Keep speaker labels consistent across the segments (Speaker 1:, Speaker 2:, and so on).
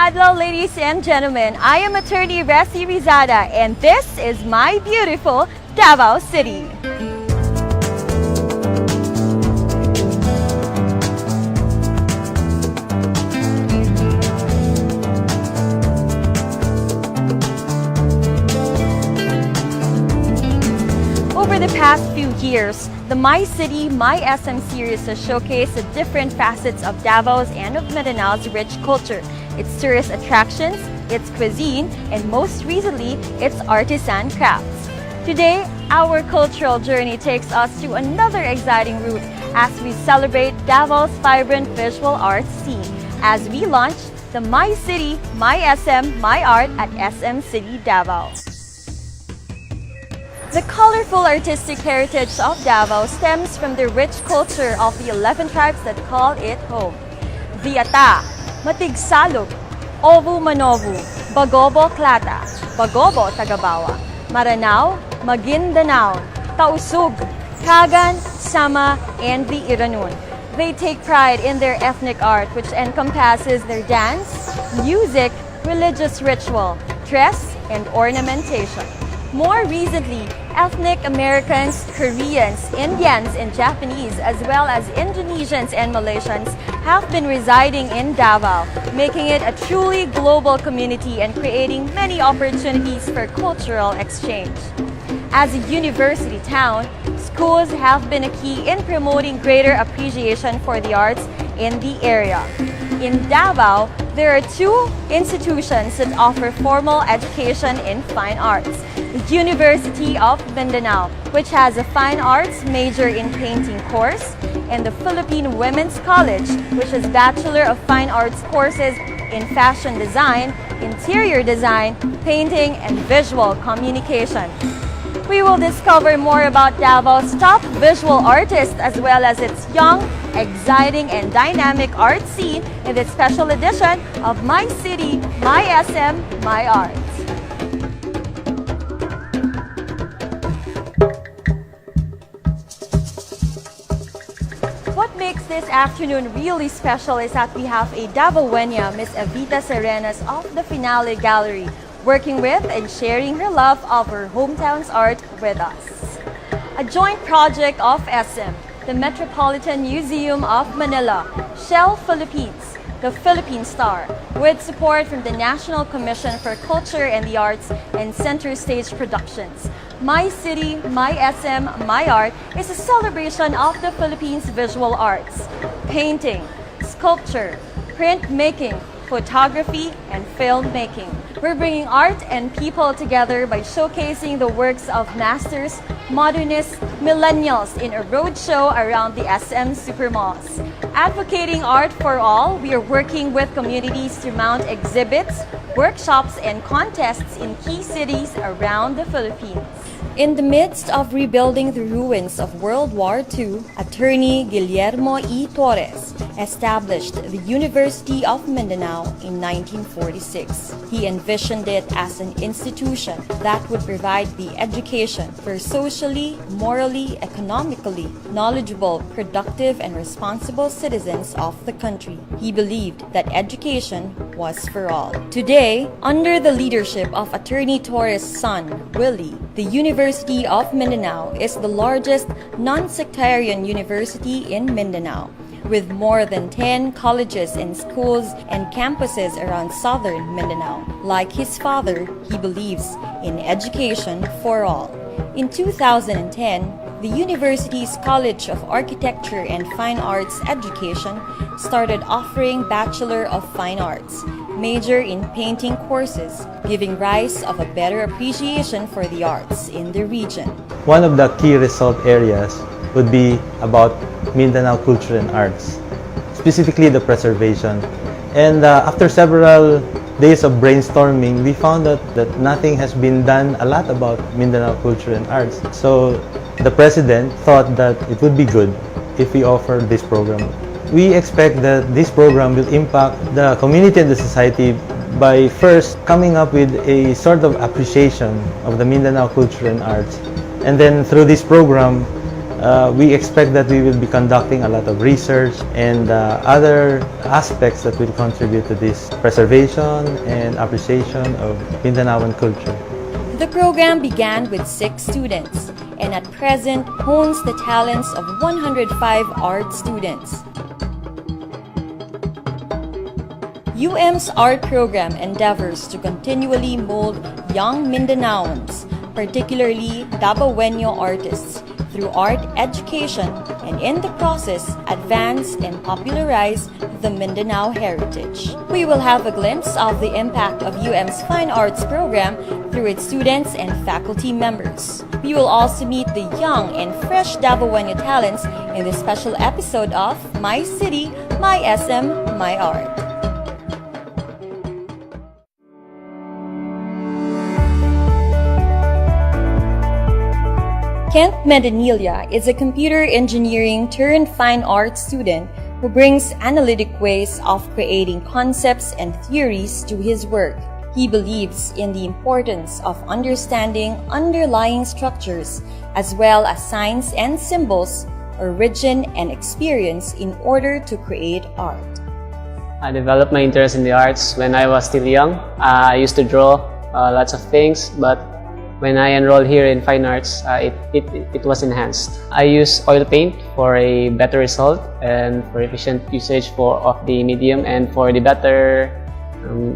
Speaker 1: adlaw, ladies and gentlemen. I am attorney Resi Rizada, and this is my beautiful Davao City. Over the past few years, the My City, My SM series has showcased the different facets of Davao's and of Mindanao's rich culture, its tourist attractions, its cuisine, and most recently, its artisan crafts. Today, our cultural journey takes us to another exciting route as we celebrate Davao's vibrant visual arts scene as we launch the My City, My SM, My Art at SM City Davao. The colorful artistic heritage of Davao stems from the rich culture of the 11 tribes that call it home. Viata, Matigsalog, Ovu Manovu, Bagobo Klata, Bagobo Tagabawa, Maranao, Maguindanao, Tausug, Kagan, Sama, and the Iranun. They take pride in their ethnic art, which encompasses their dance, music, religious ritual, dress, and ornamentation. More recently, ethnic Americans, Koreans, Indians, and Japanese, as well as Indonesians and Malaysians, have been residing in Davao, making it a truly global community and creating many opportunities for cultural exchange. As a university town, schools have been a key in promoting greater appreciation for the arts in the area. In Davao, there are two institutions that offer formal education in fine arts. The University of Mindanao, which has a fine arts major in painting course, and the Philippine Women's College, which has Bachelor of Fine Arts courses in fashion design, interior design, painting, and visual communication. We will discover more about Davao's top visual artists as well as its young, exciting, and dynamic art scene in this special edition of My City, My SM, My Art. What makes this afternoon really special is that we have a Davaoeña, Miss Evita Serenas of the Finale Gallery, working with and sharing her love of her hometown's art with us. A joint project of SM, the Metropolitan Museum of Manila, Shell Philippines, the Philippine Star, with support from the National Commission for Culture and the Arts and Center Stage Productions. My City, My SM, My Art is a celebration of the Philippines' visual arts, painting, sculpture, printmaking, photography, and filmmaking. We're bringing art and people together by showcasing the works of masters, modernists, millennials in a roadshow around the SM supermalls. Advocating art for all, we are working with communities to mount exhibits, workshops, and contests in key cities around the Philippines. In the midst of rebuilding the ruins of World War II, attorney Guillermo E. Torres established the University of Mindanao in 1946. He envisioned it as an institution that would provide the education for socially, morally, economically knowledgeable, productive, and responsible citizens of the country. He believed that education was for all. Today, under the leadership of attorney Torres' son, Willie, the University of Mindanao is the largest non-sectarian university in Mindanao, with more than 10 colleges and schools and campuses around Southern Mindanao. Like his father, he believes in education for all. In 2010, the university's College of Architecture and Fine Arts Education started offering Bachelor of Fine Arts, major in painting courses, giving rise of a better appreciation for the arts in the region.
Speaker 2: One of the key result areas would be about Mindanao culture and arts, specifically the preservation. And after several days of brainstorming, we found that nothing has been done a lot about Mindanao culture and arts. So the president thought that it would be good if we offer this program. We expect that this program will impact the community and the society by first coming up with a sort of appreciation of the Mindanao culture and arts. And then through this program, we expect that we will be conducting a lot of research and other aspects that will contribute to this preservation and appreciation of Mindanaoan culture.
Speaker 1: The program began with 6 students and at present hones the talents of 105 art students. UM's art program endeavors to continually mold young Mindanaoans, particularly Davaoenyo artists, through art education and in the process advance and popularize the Mindanao heritage. We will have a glimpse of the impact of UM's Fine Arts program through its students and faculty members. We will also meet the young and fresh Davaoenyo talents in this special episode of My City, My SM, My Art. Kent Medinilla is a computer engineering turned fine art student who brings analytic ways of creating concepts and theories to his work. He believes in the importance of understanding underlying structures as well as signs and symbols, origin and experience in order to create art.
Speaker 3: I developed my interest in the arts when I was still young. I used to draw lots of things, but when I enrolled here in fine arts, it was enhanced. I use oil paint for a better result and for efficient usage of the medium and for the better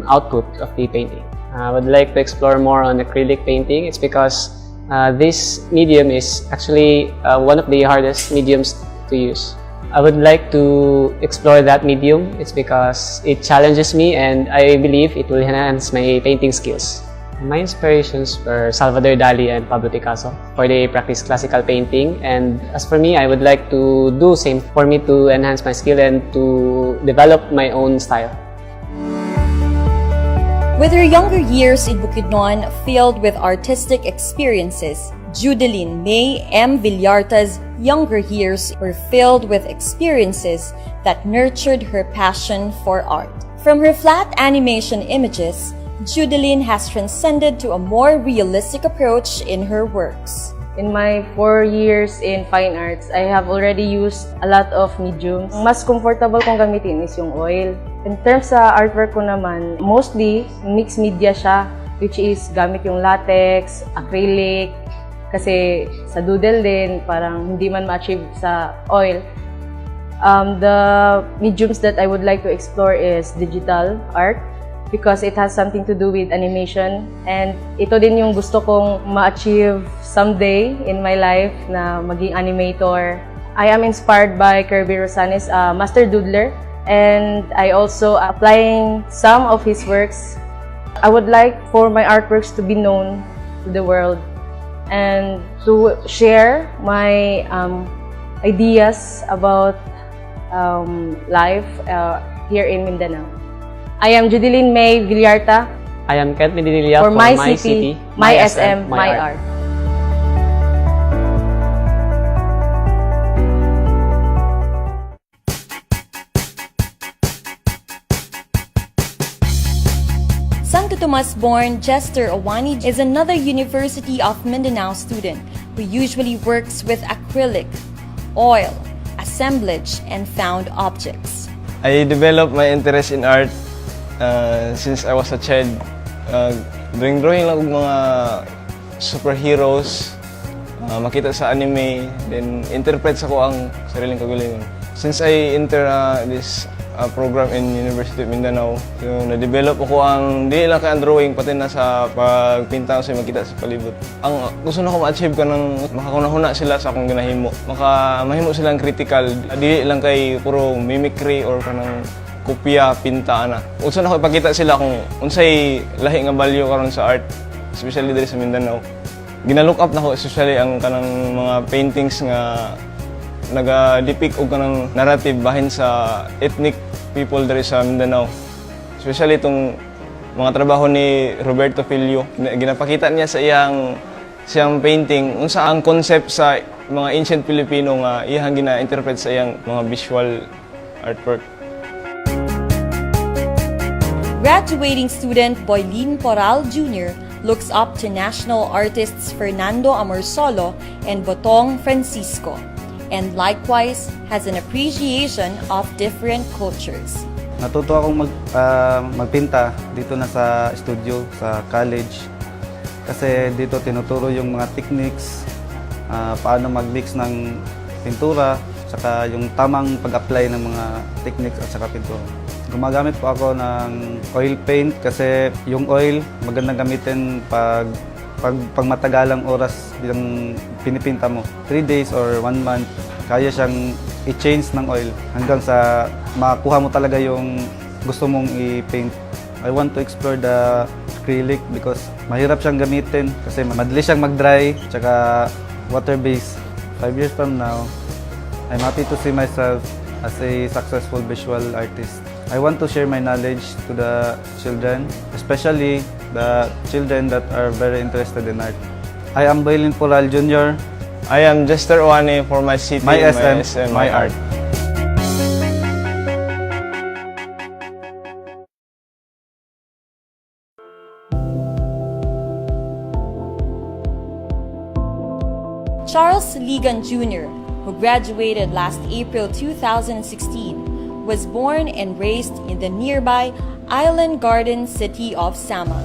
Speaker 3: output of the painting. I would like to explore more on acrylic painting. It's because this medium is actually one of the hardest mediums to use. I would like to explore that medium. It's because it challenges me and I believe it will enhance my painting skills. My inspirations were Salvador Dali and Pablo Picasso for they practice classical painting, and as for me, I would like to do same for me to enhance my skill and to develop my own style.
Speaker 1: With her younger years in Bukidnon filled with artistic experiences, Judeline May M. Villarta's younger years were filled with experiences that nurtured her passion for art. From her flat animation images, Judeline has transcended to a more realistic approach in her works.
Speaker 4: In my 4 years in fine arts, I have already used a lot of mediums. Mas comfortable kong gamitin is yung oil. In terms sa artwork ko naman, mostly mixed media siya, which is gamit yung latex, acrylic, kasi sa doodle din, parang hindi man ma-achieve sa oil. The mediums that I would like to explore is digital art, because it has something to do with animation, and ito din yung gusto kong ma-achieve someday in my life na maging animator. I am inspired by Kirby Rosanes, a master doodler, and I also applying some of his works. I would like for my artworks to be known to the world and to share my ideas about life here in Mindanao. I am Judeline May Villarta.
Speaker 3: I am Kent Medinilla
Speaker 4: For My City, My SM, My Art.
Speaker 1: Santo Tomas-born Jester Owani is another University of Mindanao student who usually works with acrylic, oil, assemblage, and found objects.
Speaker 5: I developed my interest in art since I was a child. Drawing lang og mga superheroes, makita sa anime, then interpret sa ko ang sariling kagalingon. Since I enter this program in University of Mindanao, so, na-develop ako ang di lang kay ang drawing, pati na sa pagpinta ko sa makita sa palibot. Ang gusto na ko ma-achieve ka ng makakunahuna sila sa akong ginahimo. Mahimo silang critical, di lang kay puro mimicry or kanang kopya, pinta na. Unsa na ko ipakita sila kung unsay lahi nga value karon sa art, especially diri sa Mindanao. Gina-look up na ko especially ang kanang mga paintings nga naga-depict og kanang narrative bahin sa ethnic people diri sa Mindanao. Especially itong mga trabaho ni Roberto Filio. Ginapakita niya sa siyang painting unsa ang concept sa mga ancient Filipino nga iyang gina-interpret sa iyang mga visual artwork.
Speaker 1: Graduating student Boylene Poral Jr. looks up to national artists Fernando Amorsolo and Botong Francisco. and likewise has an appreciation of different cultures.
Speaker 6: Natuto akong magpinta dito na sa studio, sa college. Kasi dito tinuturo yung mga techniques, paano mag-mix ng pintura, saka yung tamang pag-apply ng mga techniques at saka pintura. Gumagamit po ako ng oil paint kasi yung oil magandang gamitin pag matagalang oras yung pinipinta mo. 3 days or 1 month, kaya siyang i-change ng oil hanggang sa makuha mo talaga yung gusto mong i-paint. I want to explore the acrylic because mahirap siyang gamitin kasi madali siyang mag-dry tsaka water-based. 5 years from now, I'm happy to see myself as a successful visual artist. I want to share my knowledge to the children, especially the children that are very interested in art. I am Bailin Poral Jr.
Speaker 5: I am Jester Oane for my city,
Speaker 6: My SM,
Speaker 5: my art.
Speaker 1: Charles Ligan Jr., who graduated last April 2016, was born and raised in the nearby Island Garden city of Samar.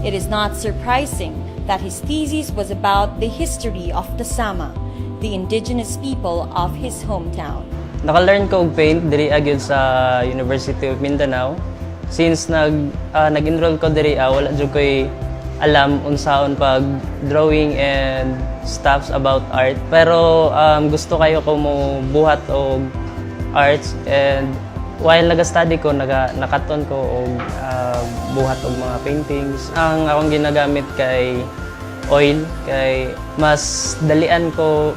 Speaker 1: It is not surprising that his thesis was about the history of the Sama, the indigenous people of his hometown.
Speaker 7: Naka-learn ko og paint diri agad sa University of Mindanao. Since nag-enroll ko diri, wala jud ko'y alam unsaon pag drawing and stuffs about art. Pero gusto kayo ko mo buhat og arts, and while nag-study ko, nakaton ko og buhat og mga paintings. Ang akong ginagamit kay oil, kay mas dalian ko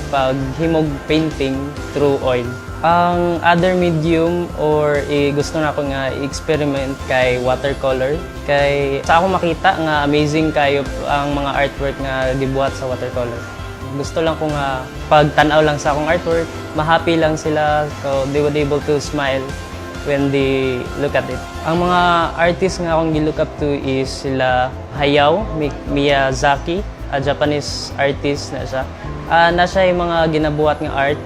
Speaker 7: paghimog painting through oil. Ang other medium or gusto na ako nga i-experiment kay watercolor. Kay sa ako makita nga amazing kayo ang mga artwork nga gibuhat sa watercolor. Gusto lang ko nga pagtanaw lang sa akong artwork, ma-happy lang sila, so they would able to smile when they look at it. Ang mga artists nga akong gi-look up to is sila Hayao Miyazaki, a Japanese artist na siya. Na siya yung mga ginabuhat nga art,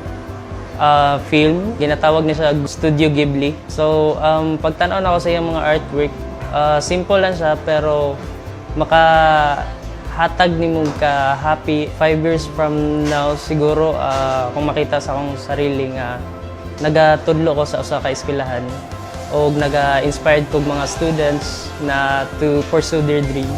Speaker 7: film, ginatawag niya siya Studio Ghibli. So, pagtanaw na ako sa iyang mga artwork, simple lang siya pero makahatag ni mo ka happy. 5 years from now siguro kung makita sa akong sarili nga nagatudlo ko sa usa ka eskwelahan o naga-inspired kog mga students na to pursue their dream.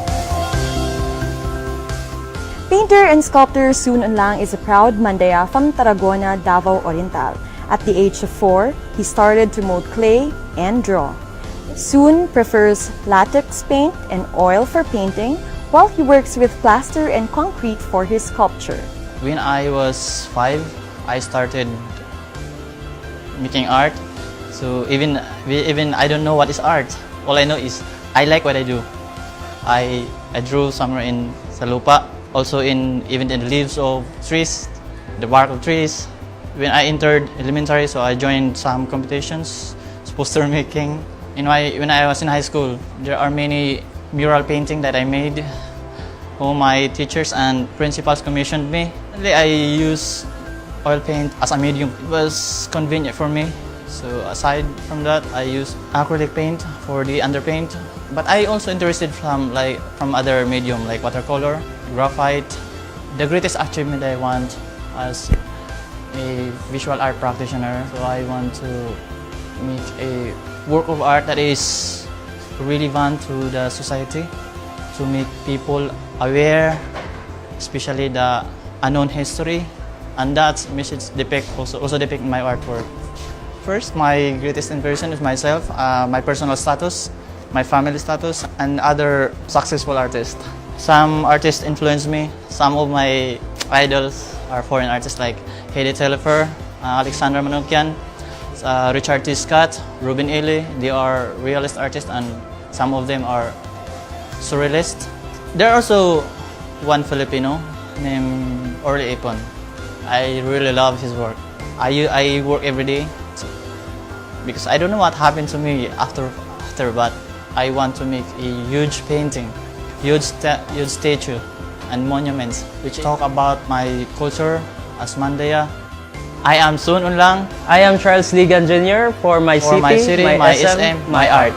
Speaker 1: Painter and sculptor Sun Unlang is a proud Mandaya from Tarragona, Davao Oriental. At the age of 4, he started to mold clay and draw. Sun prefers latex paint and oil for painting, while he works with plaster and concrete for his sculpture.
Speaker 8: When I was 5, I started making art. So even I don't know what is art. All I know is I like what I do. I drew somewhere in sa lupa, also even in the leaves of trees, the bark of trees. When I entered elementary, so I joined some competitions, poster making. When I was in high school, there are many mural painting that I made, whom my teachers and principals commissioned me. I use oil paint as a medium. It was convenient for me. So aside from that, I use acrylic paint for the underpaint. But I also interested from other medium like watercolor, graphite. The greatest achievement I want as a visual art practitioner, so I want to make a work of art that is relevant to the society, to make people aware, especially the unknown history, and that message also depict my artwork. First, my greatest inspiration is myself, my personal status, my family status, and other successful artists. Some artists influence me. Some of my idols are foreign artists like Hedy Telefer, Alexander Manukyan, Richard T. Scott, Ruben Ely. They are realist artists and some of them are surrealist. There are also one Filipino named Orly Ipon. I really love his work. I work every day because I don't know what happened to me after, but I want to make a huge painting, huge statue and monuments which talk about my culture as Mandaya, I am Sun Unlang.
Speaker 7: I am Charles Ligan Jr. for my
Speaker 8: For my city, my SM, my art.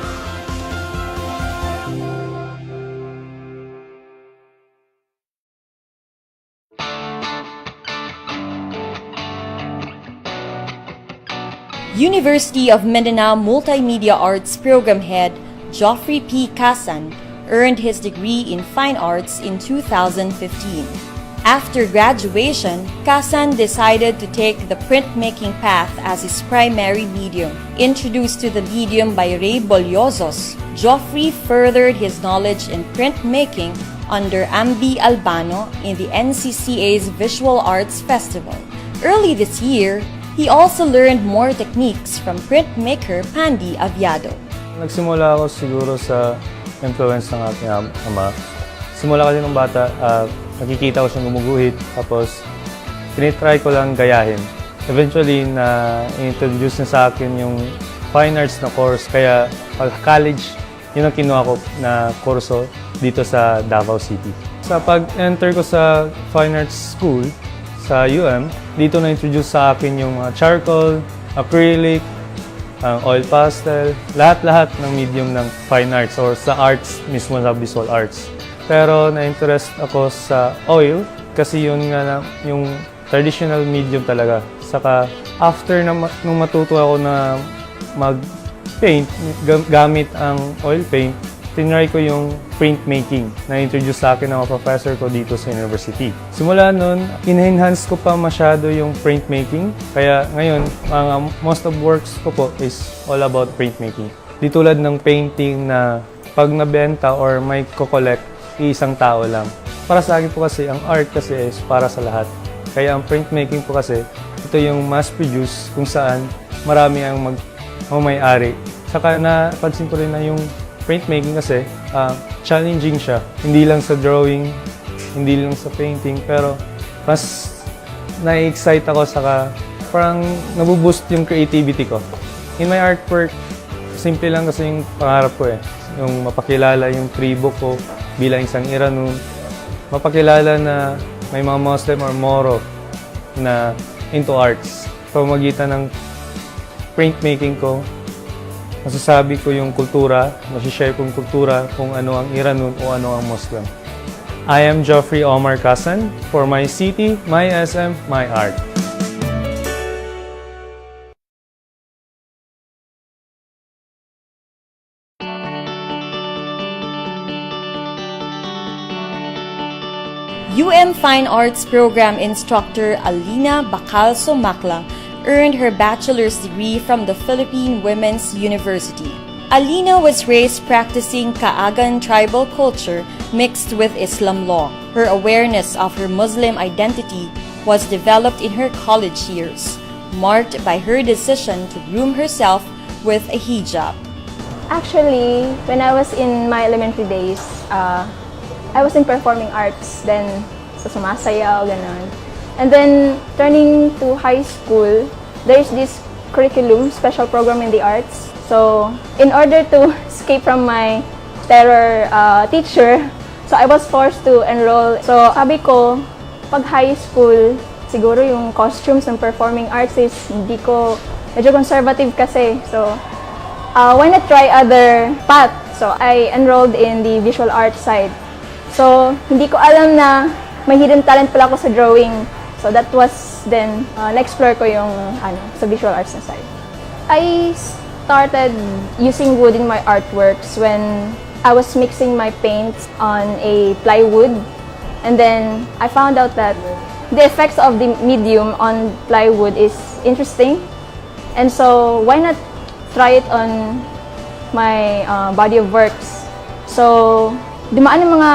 Speaker 1: University of Mindanao Multimedia Arts Program Head Geoffrey P. Casan earned his degree in Fine Arts in 2015. After graduation, Casan decided to take the printmaking path as his primary medium. Introduced to the medium by Ray Bolliosos, Geoffrey furthered his knowledge in printmaking under Ambi Albano in the NCCA's Visual Arts Festival. Early this year, he also learned more techniques from printmaker Pandy Aviado.
Speaker 2: Nagsimula ako siguro sa influence ng aking ama. Simula kasi nung bata, nakikita ko siyang gumuguhit, tapos tinitry ko lang gayahin. Eventually, na-introduce na sa akin yung fine arts na course, kaya pag college, yun ang kinuha ko na kurso dito sa Davao City. Sa pag-enter ko sa fine arts school, sa UM, dito na-introduce sa akin yung charcoal, acrylic, oil pastel, lahat-lahat ng medium ng fine arts or sa arts mismo, sa visual arts. Pero na-interest ako sa oil kasi yun nga yung traditional medium talaga. Saka after nung matuto ako na mag-paint gamit ang oil paint, tinry ko yung printmaking na introduce sa akin ng mga professor ko dito sa university. Simula nun, in-enhance ko pa masyado yung printmaking. Kaya ngayon, most of works ko po is all about printmaking. Di tulad ng painting na pag nabenta or may ko-collect, isang tao lang. Para sa akin po kasi, ang art kasi is para sa lahat. Kaya ang printmaking po kasi, ito yung mass-produce kung saan marami ang may-ari. Saka napansin ko rin na yung printmaking kasi challenging siya. Hindi lang sa drawing, hindi lang sa painting, pero mas na-excite ako saka parang nabuboost yung creativity ko. In my artwork, simple lang kasi yung pangarap ko eh. Yung mapakilala yung tribo ko bilang isang Iranon. Mapakilala na may mga Muslim or Moro na into arts. Pamagitan ng printmaking ko, masasabi ko yung kultura, masishare kong kultura kung ano ang Iranon o ano ang Muslim. I am Geoffrey Omar Casan for my city, my SM, my art.
Speaker 1: UM Fine Arts Program instructor Alina Bacalso Macla earned her bachelor's degree from the Philippine Women's University. Alina was raised practicing Kaagan tribal culture mixed with Islam law. Her awareness of her Muslim identity was developed in her college years, marked by her decision to groom herself with a hijab.
Speaker 9: Actually, when I was in my elementary days, I was in performing arts, then sa sumasayaw, ganon. And then, turning to high school, there's this curriculum, special program in the arts. So, in order to escape from my terror teacher, so I was forced to enroll. So, sabi ko, pag high school, siguro yung costumes ng performing arts is hindi ko, medyo conservative kasi. So, why not try other path? So, I enrolled in the visual arts side. So, hindi ko alam na may hidden talent pala ako sa drawing. So that was then, na-explore ko yung sa visual arts na side. I started using wood in my artworks when I was mixing my paints on a plywood. And then I found out that the effects of the medium on plywood is interesting. And so why not try it on my body of works? So dumaan ng mga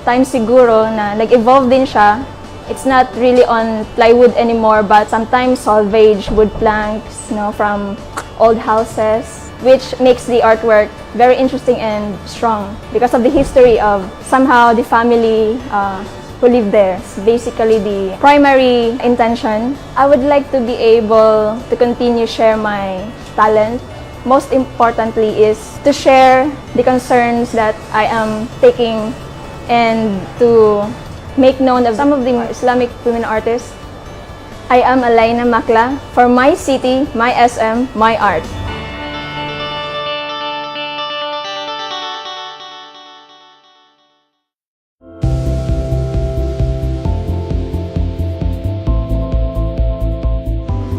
Speaker 9: times siguro na nag-evolve din siya. It's not really on plywood anymore, but sometimes salvage wood planks, from old houses, which makes the artwork very interesting and strong because of the history of somehow the family who live there. It's basically the primary intention. I would like to be able to continue share my talent. Most importantly is to share the concerns that I am taking and to make known of some of the Islamic women artists. I am Alaina Makla for My City, My SM, My Art.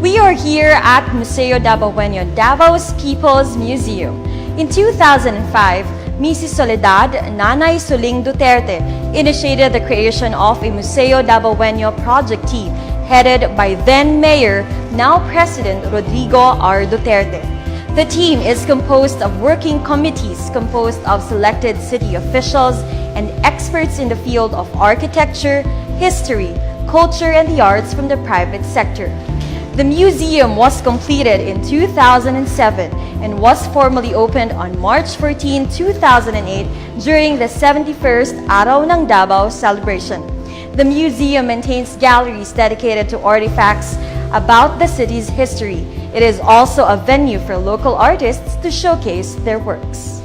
Speaker 1: We are here at Museo Davaoenyo, Davao's People's Museum. In 2005, Mrs. Soledad Nanay Suling Duterte initiated the creation of a Museo Davaoenyo project team headed by then Mayor, now President Rodrigo R. Duterte. The team is composed of working committees composed of selected city officials and experts in the field of architecture, history, culture, and the arts from the private sector. The museum was completed in 2007 and was formally opened on March 14, 2008 during the 71st Araw ng Davao celebration. The museum maintains galleries dedicated to artifacts about the city's history. It is also a venue for local artists to showcase their works.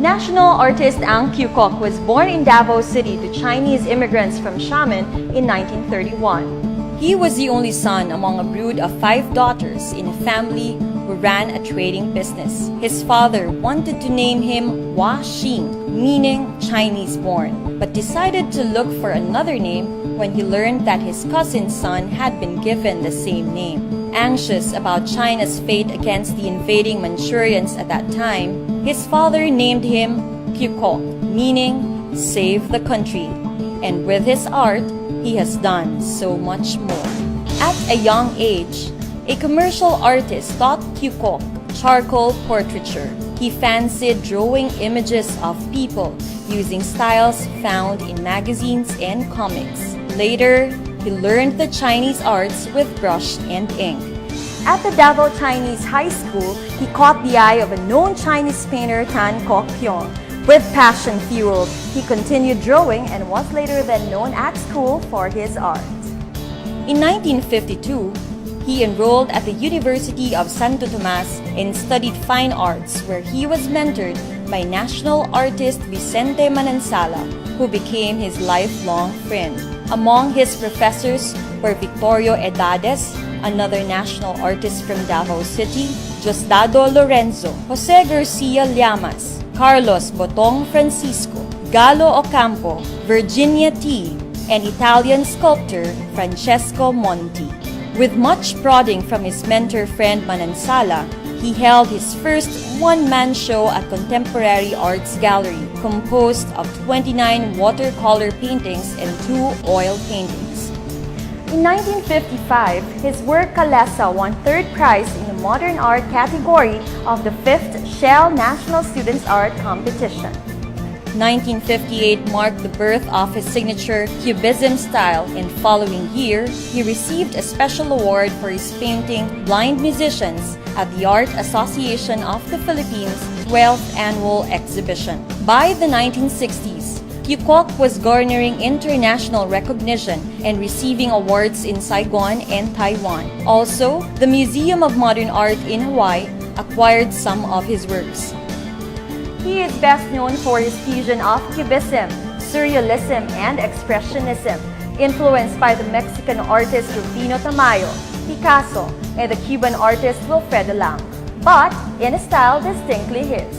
Speaker 1: National artist Ang PACUCOA was born in Davao City to Chinese immigrants from Xiamen in 1931. He was the only son among a brood of 5 daughters in a family who ran a trading business. His father wanted to name him Hua Xing, meaning Chinese born, but decided to look for another name when he learned that his cousin's son had been given the same name. Anxious about China's fate against the invading Manchurians at that time, his father named him PACUCOA, meaning save the country. And with his art, he has done so much more. At a young age, a commercial artist taught PACUCOA charcoal portraiture. He fancied drawing images of people using styles found in magazines and comics. Later, he learned the Chinese arts with brush and ink. At the Davao Chinese High School, he caught the eye of a known Chinese painter, Tan Kok Pyong. With passion fueled, he continued drawing and was later then known at school for his art. In 1952, he enrolled at the University of Santo Tomas and studied fine arts, where he was mentored by national artist Vicente Manansala, who became his lifelong friend. Among his professors were Victorio Edades, another national artist from Davao City, Diosdado Lorenzo, Jose Garcia Llamas, Carlos Botong Francisco, Galo Ocampo, Virginia T., and Italian sculptor Francesco Monti. With much prodding from his mentor friend Manansala, he held his first one-man show at Contemporary Arts Gallery, composed of 29 watercolor paintings and 2 oil paintings. In 1955, his work Kalesa won 3rd prize in the Modern Art category of the 5th Shell National Students' Art Competition. 1958 marked the birth of his signature Cubism style, and following year, he received a special award for his painting Blind Musicians at the Art Association of the Philippines' 12th Annual Exhibition. By the 1960s, PACUCOA was garnering international recognition and receiving awards in Saigon and Taiwan. Also, the Museum of Modern Art in Hawaii acquired some of his works. He is best known for his fusion of Cubism, Surrealism, and Expressionism, influenced by the Mexican artist Rufino Tamayo, Picasso, and the Cuban artist Wilfredo Lam, but in a style distinctly his.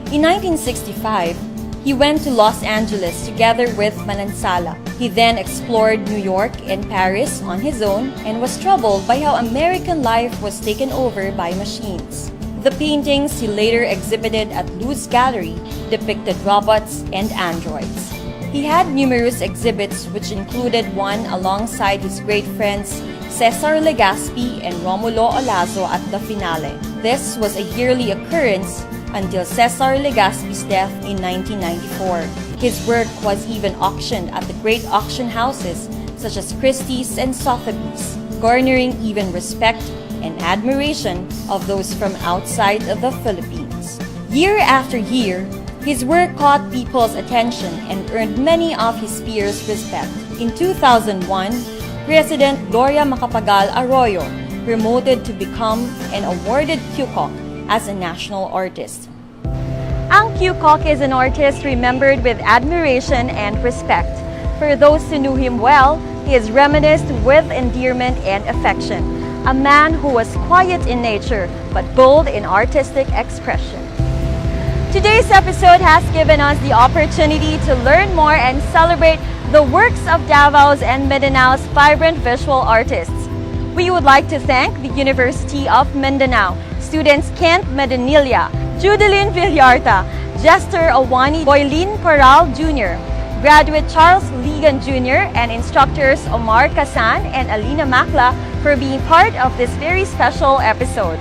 Speaker 1: In 1965, he went to Los Angeles together with Manansala. He then explored New York and Paris on his own and was troubled by how American life was taken over by machines. The paintings he later exhibited at Luz Gallery depicted robots and androids. He had numerous exhibits, which included one alongside his great friends Cesar Legazpi and Romulo Olazo at the finale. This was a yearly occurrence until Cesar Legazpi's death in 1994. His work was even auctioned at the great auction houses such as Christie's and Sotheby's, garnering even respect and admiration of those from outside of the Philippines. Year after year, his work caught people's attention and earned many of his peers respect. In 2001, President Gloria Macapagal Arroyo promoted to become and awarded PACUCOA as a national artist. Ang PACUCOA is an artist remembered with admiration and respect. For those who knew him well, he is reminisced with endearment and affection. A man who was quiet in nature but bold in artistic expression. Today's episode has given us the opportunity to learn more and celebrate the works of Davao's and Mindanao's vibrant visual artists. We would like to thank the University of Mindanao, students Kent Medanilla, Judeline Villarta, Jester Awani Boylin Paral Jr., graduate Charles Ligan Jr., and instructors Omar Kasan and Alina Makla for being part of this very special episode.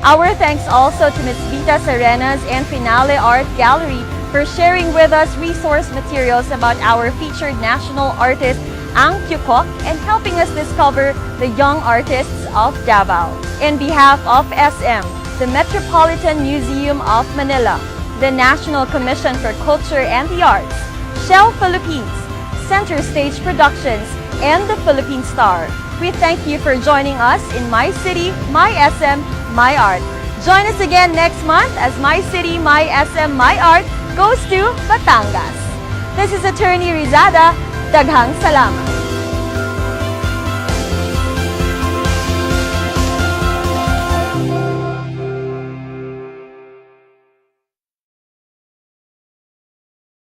Speaker 1: Our thanks also to Ms. Vita Serenas and Finale Art Gallery for sharing with us resource materials about our featured national artist, Ang PACUCOA, and helping us discover the young artists of Davao. In behalf of SM, the Metropolitan Museum of Manila, the National Commission for Culture and the Arts, Shell Philippines, Center Stage Productions, and the Philippine Star, we thank you for joining us in My City, My SM, My Art. Join us again next month as My City, My SM, My Art goes to Batangas. This is Attorney Rizada. Daghang salamat.